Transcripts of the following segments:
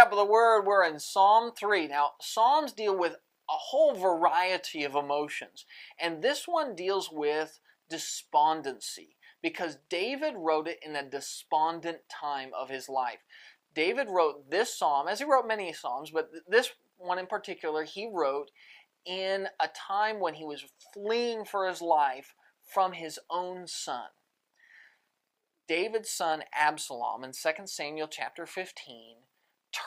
cup of the word, we're in Psalm 3. Now, Psalms deal with a whole variety of emotions, and this one deals with despondency, because David wrote it in a despondent time of his life. David wrote this psalm, as he wrote many psalms, but this one in particular, he wrote in a time when he was fleeing for his life from his own son. David's son Absalom in 2 Samuel chapter 15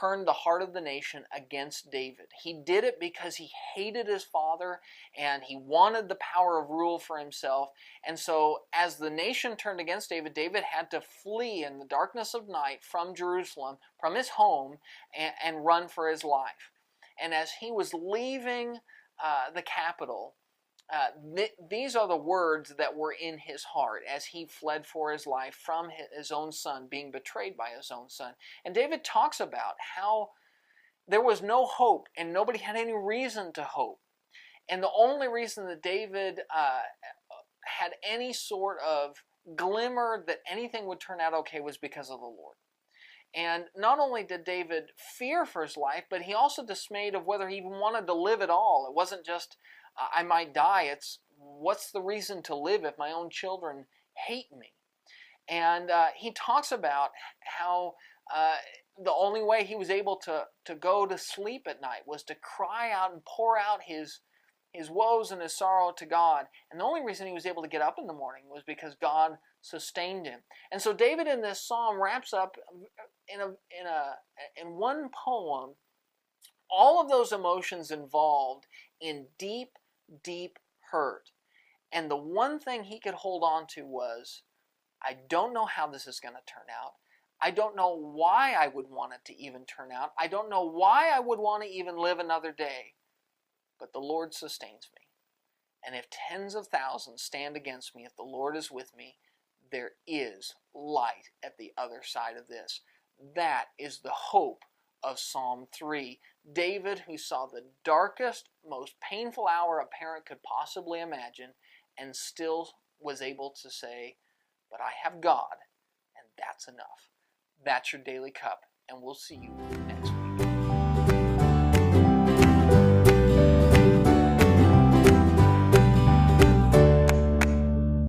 turned the heart of the nation against David. He did it because he hated his father and he wanted the power of rule for himself. And so as the nation turned against David, David had to flee in the darkness of night from Jerusalem, from his home, and run for his life. And as he was leaving the capital, these are the words that were in his heart as he fled for his life from his own son, being betrayed by his own son. And David talks about how there was no hope and nobody had any reason to hope. And the only reason that David had any sort of glimmer that anything would turn out okay was because of the Lord. And not only did David fear for his life, but he also dismayed of whether he even wanted to live at all. It wasn't just, I might die. It's, what's the reason to live if my own children hate me? And he talks about how the only way he was able to go to sleep at night was to cry out and pour out his woes and his sorrow to God. And the only reason he was able to get up in the morning was because God sustained him. And so David in this psalm wraps up in one poem all of those emotions involved in deep, deep hurt. And the one thing he could hold on to was, I don't know how this is going to turn out. I don't know why I would want it to even turn out. I don't know why I would want to even live another day. But the Lord sustains me. And if tens of thousands stand against me, if the Lord is with me, there is light at the other side of this. That is the hope of Psalm 3. David, who saw the darkest, most painful hour a parent could possibly imagine, and still was able to say, but I have God, and that's enough. That's your Daily Cup, and we'll see you